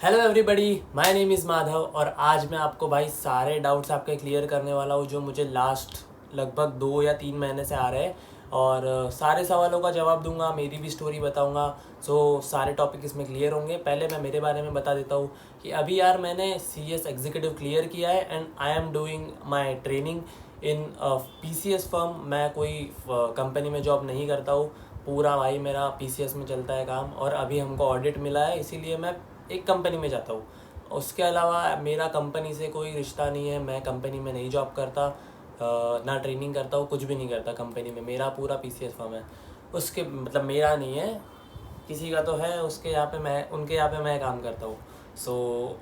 Hello everybody, my name is Madhav और आज मैं आपको भाई सारे डाउट्स आपके क्लियर करने वाला हूँ जो मुझे लास्ट लगभग 2 या 3 महीने से आ रहे हैं। और सारे सवालों का जवाब दूंगा, मेरी भी स्टोरी बताऊंगा। सारे टॉपिक इसमें क्लियर होंगे। पहले मैं मेरे बारे में बता देता हूँ कि अभी यार मैंने CS एग्जीक्यूटिव क्लियर किया है and I am doing my training in PCS firm. मैं कोई कंपनी में जॉब नहीं करता हूँ, पूरा भाई मेरा PCS में चलता है काम। और अभी हमको ऑडिट मिला है, इसीलिए मैं एक कंपनी में जाता हूँ। उसके अलावा मेरा कंपनी से कोई रिश्ता नहीं है, मैं कंपनी में नहीं जॉब करता, ना ट्रेनिंग करता हूँ, कुछ भी नहीं करता कंपनी में। मेरा पूरा PCS फर्म है, उसके मतलब मेरा नहीं है, किसी का तो है, उसके यहाँ पे मैं, उनके यहाँ पे मैं काम करता हूँ।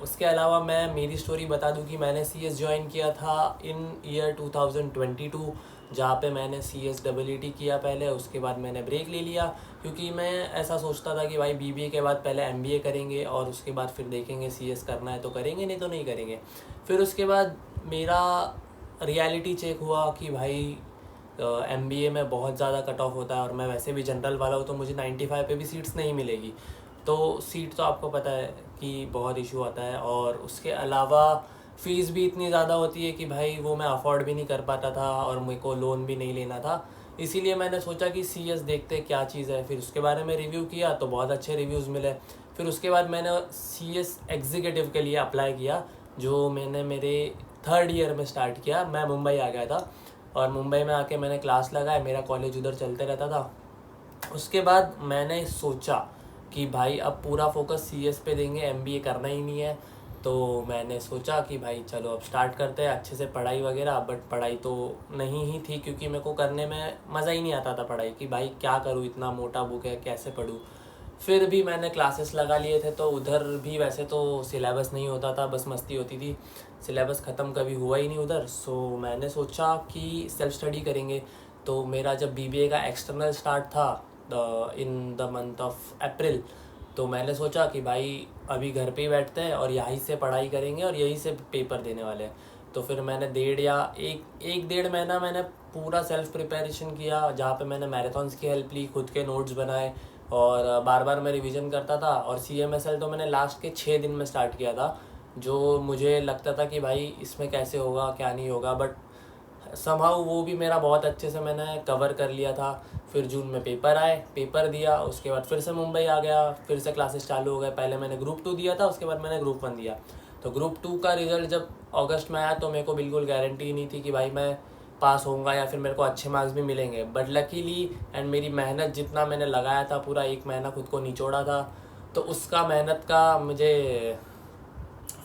उसके अलावा मैं मेरी स्टोरी बता दूँ कि मैंने CS ज्वाइन किया था इन ईयर 2022, जहाँ पे मैंने CSEET किया पहले। उसके बाद मैंने ब्रेक ले लिया क्योंकि मैं ऐसा सोचता था कि भाई BBA के बाद पहले MBA करेंगे और उसके बाद फिर देखेंगे CS करना है तो करेंगे, नहीं तो नहीं करेंगे। फिर उसके बाद मेरा रियलिटी चेक हुआ कि भाई MBA में बहुत ज़्यादा कट ऑफ होता है और मैं वैसे भी जनरल वाला हूँ, तो मुझे 95 पे भी सीट्स नहीं मिलेगी। तो सीट तो आपको पता है कि बहुत इशू आता है। और उसके अलावा फ़ीस भी इतनी ज़्यादा होती है कि भाई वो मैं अफोर्ड भी नहीं कर पाता था और मेरे को लोन भी नहीं लेना था। इसीलिए मैंने सोचा कि CS देखते क्या चीज़ है। फिर उसके बारे में रिव्यू किया तो बहुत अच्छे रिव्यूज़ मिले। फिर उसके बाद मैंने CS एग्जीक्यूटिव के लिए अप्लाई किया, जो मैंने मेरे 3rd ईयर में स्टार्ट किया। मैं मुंबई आ गया था और मुंबई में आके मैंने क्लास लगाया, मेरा कॉलेज उधर चलते रहता था। उसके बाद मैंने सोचा कि भाई अब पूरा फोकस CS पे देंगे, MBA करना ही नहीं है। तो मैंने सोचा कि भाई चलो अब स्टार्ट करते हैं अच्छे से पढ़ाई वगैरह। बट पढ़ाई तो नहीं ही थी क्योंकि मेरे को करने में मज़ा ही नहीं आता था पढ़ाई की। भाई क्या करूँ, इतना मोटा बुक है, कैसे पढूँ। फिर भी मैंने क्लासेस लगा लिए थे, तो उधर भी वैसे तो सिलेबस नहीं होता था, बस मस्ती होती थी। सिलेबस ख़त्म कभी हुआ ही नहीं उधर। मैंने सोचा कि सेल्फ स्टडी करेंगे। तो मेरा जब BBA का एक्सटर्नल स्टार्ट था in the month of April, तो मैंने सोचा कि भाई अभी घर पे ही बैठते हैं और यहीं से पढ़ाई करेंगे और यहीं से पेपर देने वाले हैं। तो फिर मैंने 1.5 महीना मैंने पूरा सेल्फ प्रिपरेशन किया, जहाँ पे मैंने मैराथन्स की हेल्प ली, खुद के नोट्स बनाए और बार बार मैं रिवीजन करता था। और CMSL तो मैंने लास्ट के 6 दिन में स्टार्ट किया था, जो मुझे लगता था कि भाई इसमें कैसे होगा क्या नहीं होगा, बट समहाउ वो भी मेरा बहुत अच्छे से मैंने कवर कर लिया था। फिर जून में पेपर आए, पेपर दिया, उसके बाद फिर से मुंबई आ गया, फिर से क्लासेस चालू हो गए। पहले मैंने ग्रुप 2 दिया था, उसके बाद मैंने ग्रुप 1 दिया। तो ग्रुप 2 का रिज़ल्ट जब अगस्त में आया तो मेरे को बिल्कुल गारंटी नहीं थी कि भाई मैं पास होऊंगा या फिर मेरे को अच्छे मार्क्स भी मिलेंगे। बट लकीली एंड मेरी मेहनत जितना मैंने लगाया था, पूरा 1 महीना खुद को निचोड़ा था, तो उसका मेहनत का मुझे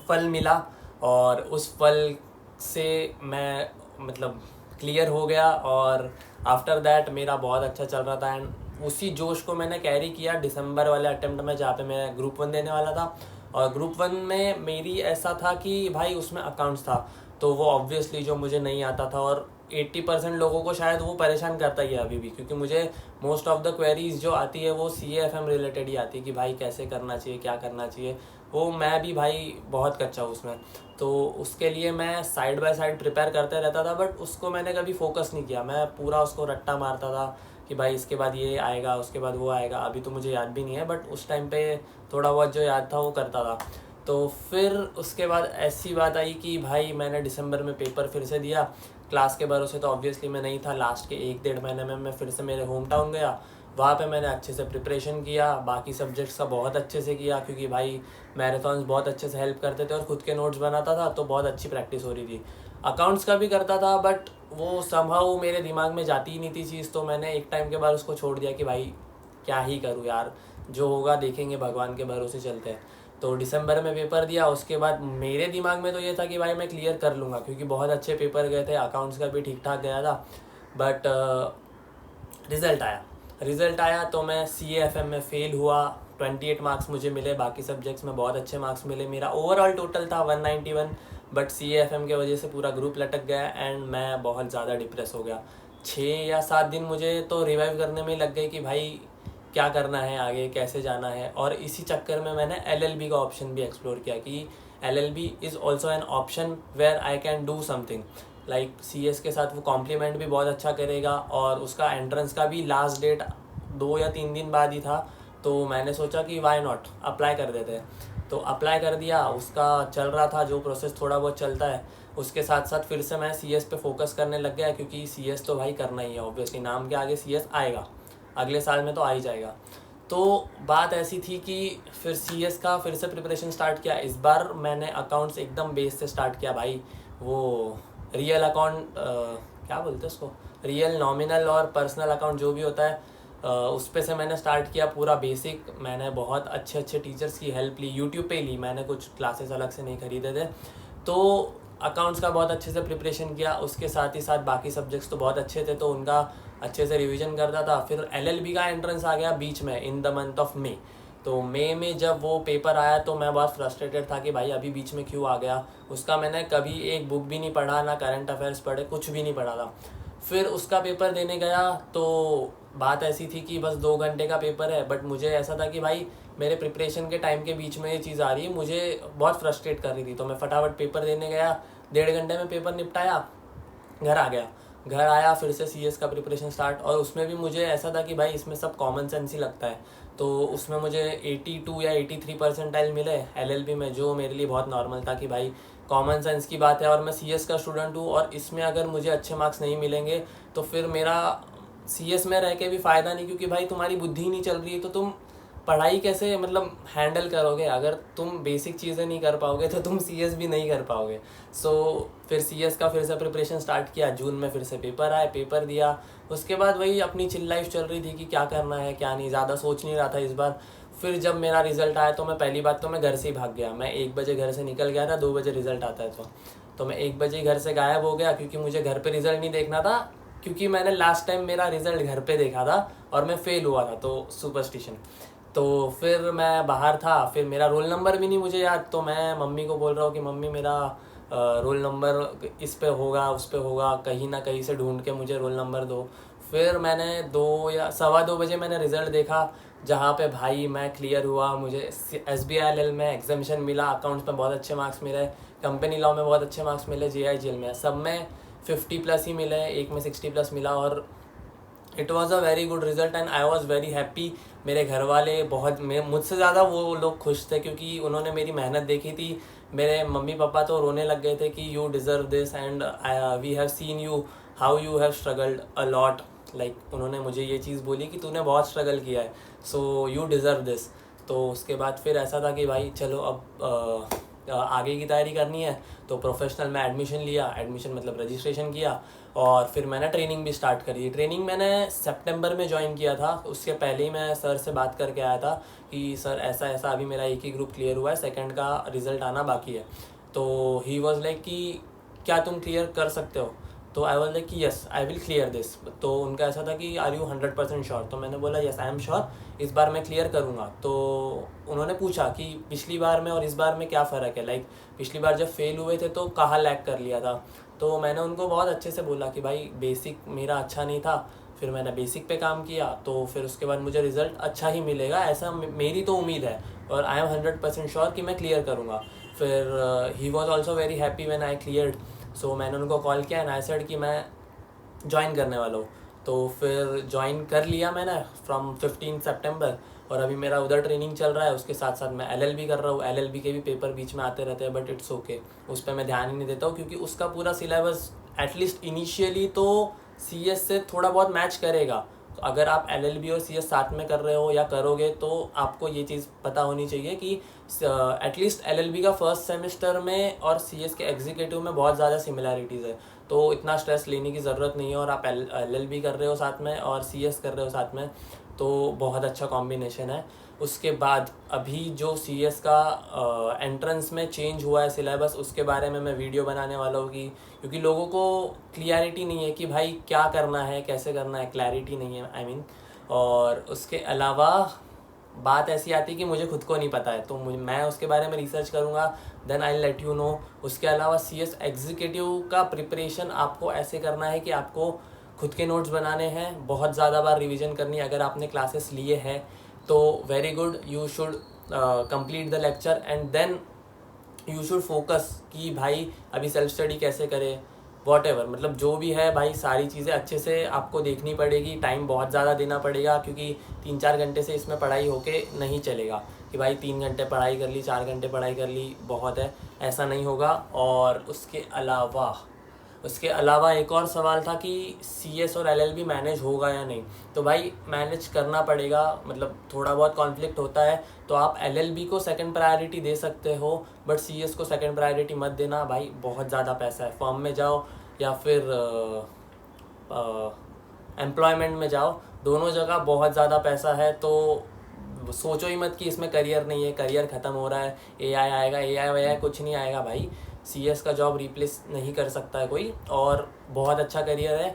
फल मिला। और उस फल से मैं मतलब क्लियर हो गया और आफ्टर दैट मेरा बहुत अच्छा चल रहा था। एंड उसी जोश को मैंने कैरी किया दिसंबर वाले अटेम्प्ट में, जहाँ पे मैं ग्रुप 1 देने वाला था। और ग्रुप 1 में मेरी ऐसा था कि भाई उसमें अकाउंट्स था, तो वो ऑब्वियसली जो मुझे नहीं आता था, और 80% लोगों को शायद वो परेशान करता ही है अभी भी, क्योंकि मुझे मोस्ट ऑफ द क्वेरीज जो आती है वो CAFM रिलेटेड ही आती है कि भाई कैसे करना चाहिए, क्या करना चाहिए। वो मैं भी भाई बहुत कच्चा हूँ उसमें। तो उसके लिए मैं साइड बाय साइड प्रिपेयर करते रहता था, बट उसको मैंने कभी फोकस नहीं किया। मैं पूरा उसको रट्टा मारता था कि भाई इसके बाद ये आएगा, उसके बाद वो आएगा। अभी तो मुझे याद भी नहीं है, बट उस टाइम पे थोड़ा बहुत जो याद था वो करता था। तो फिर उसके बाद ऐसी बात आई कि भाई मैंने दिसंबर में पेपर फिर से दिया। क्लास के भरोसे तो ऑब्वियसली मैं नहीं था। लास्ट के 1-1.5 महीने में मैं फिर से मेरे होम टाउन गया, वहाँ पे मैंने अच्छे से प्रिपरेशन किया, बाकी सब्जेक्ट्स का बहुत अच्छे से किया, क्योंकि भाई मैराथन्स बहुत अच्छे से हेल्प करते थे और खुद के नोट्स बनाता था, तो बहुत अच्छी प्रैक्टिस हो रही थी। अकाउंट्स का भी करता था, बट वो समहाउ मेरे दिमाग में जाती ही नहीं थी चीज़, तो मैंने एक टाइम के बाद उसको छोड़ दिया कि भाई क्या ही करूँ यार, जो होगा देखेंगे, भगवान के भरोसे चलते हैं। तो दिसंबर में पेपर दिया। उसके बाद मेरे दिमाग में तो ये था कि भाई मैं क्लियर कर लूँगा, क्योंकि बहुत अच्छे पेपर गए थे, अकाउंट्स का भी ठीक ठाक गया था। बट रिज़ल्ट आया तो मैं CAFM में फ़ेल हुआ। 28 मार्क्स मुझे मिले, बाकी सब्जेक्ट्स में बहुत अच्छे मार्क्स मिले। मेरा ओवरऑल टोटल था 191, बट CAFM के वजह से पूरा ग्रुप लटक गया एंड मैं बहुत ज़्यादा डिप्रेस हो गया। 6 या 7 दिन मुझे तो रिवाइव करने में लग गए कि भाई क्या करना है आगे, कैसे जाना है। और इसी चक्कर में मैंने LLB का ऑप्शन भी एक्सप्लोर किया कि LLB is also an option where I can do something like CS के साथ। वो कॉम्प्लीमेंट भी बहुत अच्छा करेगा और उसका एंट्रेंस का भी लास्ट डेट 2 या 3 दिन बाद ही था। तो मैंने सोचा कि वाई नॉट, अप्लाई कर देते हैं। तो अप्लाई कर दिया, उसका चल रहा था जो प्रोसेस थोड़ा बहुत चलता है। उसके साथ साथ फिर से मैं CS पे फोकस करने लग गया, क्योंकि CS तो भाई करना ही है ऑब्वियसली, नाम के आगे CS आएगा, अगले साल में तो आ ही जाएगा। तो बात ऐसी थी कि फिर CS का फिर से प्रिपरेशन स्टार्ट किया। इस बार मैंने अकाउंट्स एकदम बेस से स्टार्ट किया भाई, वो रियल अकाउंट क्या बोलते हैं उसको, रियल, नॉमिनल और पर्सनल अकाउंट जो भी होता है, उस पे से मैंने स्टार्ट किया पूरा बेसिक। मैंने बहुत अच्छे अच्छे टीचर्स की हेल्प ली, यूट्यूब पे ही ली मैंने, कुछ क्लासेस अलग से नहीं खरीदे थे। तो अकाउंट्स का बहुत अच्छे से प्रिपरेशन किया। उसके साथ ही साथ बाकी सब्जेक्ट्स तो बहुत अच्छे थे, तो उनका अच्छे से रिवीजन करता था। फिर LLB का एंट्रेंस आ गया बीच में, in the month of May. तो मई में जब वो पेपर आया तो मैं बहुत फ्रस्ट्रेटेड था कि भाई अभी बीच में क्यों आ गया। उसका मैंने कभी एक बुक भी नहीं पढ़ा, ना करंट अफेयर्स पढ़े, कुछ भी नहीं पढ़ा था। फिर उसका पेपर देने गया तो बात ऐसी थी कि बस 2 घंटे का पेपर है, बट मुझे ऐसा था कि भाई मेरे प्रिपरेशन के टाइम के बीच में ये चीज़ आ रही है, मुझे बहुत फ्रस्ट्रेट कर रही थी। तो मैं फटाफट पेपर देने गया, 1.5 घंटे में पेपर निपटाया, घर आ गया। घर आया, फिर से CS का प्रिपरेशन स्टार्ट। और उसमें भी मुझे ऐसा था कि भाई इसमें सब कॉमन सेंस ही लगता है, तो उसमें मुझे 82 या 83 परसेंटाइल मिले LLB में, जो मेरे लिए बहुत नॉर्मल था कि भाई कॉमन सेंस की बात है और मैं CS का स्टूडेंट हूँ, और इसमें अगर मुझे अच्छे मार्क्स नहीं मिलेंगे तो फिर मेरा CS में रह के भी फ़ायदा नहीं, क्योंकि भाई तुम्हारी बुद्धि नहीं चल रही है तो तुम पढ़ाई कैसे मतलब हैंडल करोगे। अगर तुम बेसिक चीज़ें नहीं कर पाओगे तो तुम CS भी नहीं कर पाओगे। सो फिर CS का फिर से प्रिपरेशन स्टार्ट किया। जून में फिर से पेपर आए, पेपर दिया। उसके बाद वही अपनी चिल लाइफ चल रही थी कि क्या करना है क्या नहीं, ज़्यादा सोच नहीं रहा था इस बार। फिर जब मेरा रिज़ल्ट आया तो मैं पहली बात तो मैं घर से ही भाग गया। मैं 1 बजे घर से निकल गया था, 2 बजे रिज़ल्ट आता है तो मैं 1 बजे ही घर से गायब हो गया, क्योंकि मुझे घर पे रिज़ल्ट नहीं देखना था, क्योंकि मैंने लास्ट टाइम मेरा रिज़ल्ट घर पे देखा था और मैं फेल हुआ था, तो सुपरस्टिशन। तो फिर मैं बाहर था, फिर मेरा रोल नंबर भी नहीं मुझे याद, तो मैं मम्मी को बोल रहा हूँ कि मम्मी मेरा रोल नंबर इस पे होगा उस पे होगा, कहीं ना कहीं से ढूंढ के मुझे रोल नंबर दो। फिर मैंने 2 या 2:15 बजे मैंने रिज़ल्ट देखा, जहाँ पे भाई मैं क्लियर हुआ। मुझे SBILL में एग्जामिशन मिला, अकाउंट्स में बहुत अच्छे मार्क्स मिले, कंपनी लॉ में बहुत अच्छे मार्क्स मिले, JIGL में सब में 50+ ही मिले, एक में 60+ मिला। और it was a very good result and I was very happy. मेरे घर वाले बहुत, मुझसे ज़्यादा वो लोग खुश थे, क्योंकि उन्होंने मेरी मेहनत देखी थी। मेरे मम्मी पापा तो रोने लग गए थे कि you deserve this and we have seen you how you have struggled a lot. Like उन्होंने मुझे ये चीज़ बोली कि तूने बहुत स्ट्रगल किया है, सो यू डिज़र्व दिस। तो उसके बाद फिर ऐसा था कि भाई चलो अब आगे की तैयारी करनी है, तो प्रोफेशनल में एडमिशन लिया, एडमिशन मतलब रजिस्ट्रेशन किया, और फिर मैंने ट्रेनिंग भी स्टार्ट करी। ट्रेनिंग मैंने सितंबर में ज्वाइन किया था। उसके पहले ही मैं सर से बात करके आया था कि सर ऐसा ऐसा अभी मेरा एक ही ग्रुप क्लियर हुआ है, सेकंड का रिज़ल्ट आना बाकी है। तो ही वॉज लाइक कि क्या तुम क्लियर कर सकते हो? तो आई वॉज लाइक कि yes I will clear this. तो उनका ऐसा था कि आर यू 100% श्योर? तो मैंने बोला यस आई एम श्योर, इस बार मैं क्लियर करूँगा। तो उन्होंने पूछा कि पिछली बार में और इस बार में क्या फ़र्क है, लाइक पिछली बार जब फेल हुए थे तो कहाँ लैग कर लिया था। तो मैंने उनको बहुत अच्छे से बोला कि भाई बेसिक मेरा अच्छा नहीं था, फिर मैंने बेसिक पे काम किया, तो फिर उसके बाद मुझे रिज़ल्ट अच्छा ही मिलेगा, ऐसा मेरी तो उम्मीद है, और आई एम 100% श्योर कि मैं क्लियर करूँगा। फिर he was also very happy when I cleared. So मैंने उनको कॉल किया एंड आई सेड कि मैं ज्वाइन करने वाला हूँ। तो फिर ज्वाइन कर लिया मैंने फ्रॉम 15 सितंबर, और अभी मेरा उधर ट्रेनिंग चल रहा है। उसके साथ साथ मैं LLB कर रहा हूँ। LLB के भी पेपर बीच में आते रहते हैं, बट इट्स ओके, उस पर मैं ध्यान ही नहीं देता हूँ, क्योंकि उसका पूरा सिलेबस एटलीस्ट इनिशियली तो CS से थोड़ा बहुत मैच करेगा। तो अगर आप LLB और CS साथ में कर रहे हो या करोगे, तो आपको ये चीज़ पता होनी चाहिए कि एटलीस्ट LLB का फर्स्ट सेमेस्टर में और CS के एग्जीक्यूटिव में बहुत ज़्यादा सिमिलैरिटीज़ है, तो इतना स्ट्रेस लेने की ज़रूरत नहीं है। और आप LLB कर रहे हो साथ में और CS कर रहे हो साथ में, तो बहुत अच्छा कॉम्बिनेशन है। उसके बाद अभी जो CS का एंट्रेंस में चेंज हुआ है सिलेबस, उसके बारे में मैं वीडियो बनाने वाला हूँ, क्योंकि लोगों को क्लियरिटी नहीं है कि भाई क्या करना है कैसे करना है, क्लैरिटी नहीं है आई मीन। और उसके अलावा बात ऐसी आती है कि मुझे खुद को नहीं पता है, तो मैं उसके बारे में रिसर्च करूँगा, then I let you know. उसके अलावा CS एग्जीक्यूटिव का प्रिपरेशन आपको ऐसे करना है कि आपको खुद के नोट्स बनाने हैं, बहुत ज़्यादा बार रिवीजन करनी है। अगर आपने क्लासेस लिए हैं तो very good, you should complete the lecture and then you should focus कि भाई अभी सेल्फ स्टडी कैसे करें, वॉटेवर, मतलब जो भी है भाई, सारी चीज़ें अच्छे से आपको देखनी पड़ेगी, टाइम बहुत ज़्यादा देना पड़ेगा, क्योंकि 3-4 घंटे से इसमें पढ़ाई होके नहीं चलेगा कि भाई 3 घंटे पढ़ाई कर ली, 4 घंटे पढ़ाई कर ली बहुत है, ऐसा नहीं होगा। और उसके अलावा एक और सवाल था कि CS और LLB मैनेज होगा या नहीं। तो भाई मैनेज करना पड़ेगा, मतलब थोड़ा बहुत कॉन्फ्लिक्ट होता है, तो आप LLB को सेकंड प्रायोरिटी दे सकते हो, बट CS को सेकंड प्रायोरिटी मत देना भाई, बहुत ज़्यादा पैसा है। फर्म में जाओ या फिर एम्प्लॉयमेंट में जाओ, दोनों जगह बहुत ज़्यादा पैसा है। तो सोचो ही मत कि इसमें करियर नहीं है, करियर ख़त्म हो रहा है, AI आएगा, AI कुछ नहीं आएगा भाई। CS का जॉब रिप्लेस नहीं कर सकता है कोई, और बहुत अच्छा करियर है।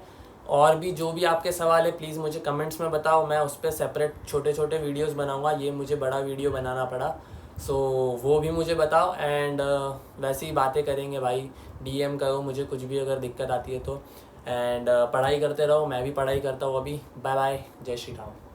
और भी जो भी आपके सवाल है प्लीज़ मुझे कमेंट्स में बताओ, मैं उस पर सेपरेट छोटे छोटे वीडियोस बनाऊंगा, ये मुझे बड़ा वीडियो बनाना पड़ा, सो वो भी मुझे बताओ। एंड वैसे ही बातें करेंगे भाई, DM करो मुझे कुछ भी अगर दिक्कत आती है तो। एंड पढ़ाई करते रहो, मैं भी पढ़ाई करता हूँ अभी। बाय बाय, जय श्री राम।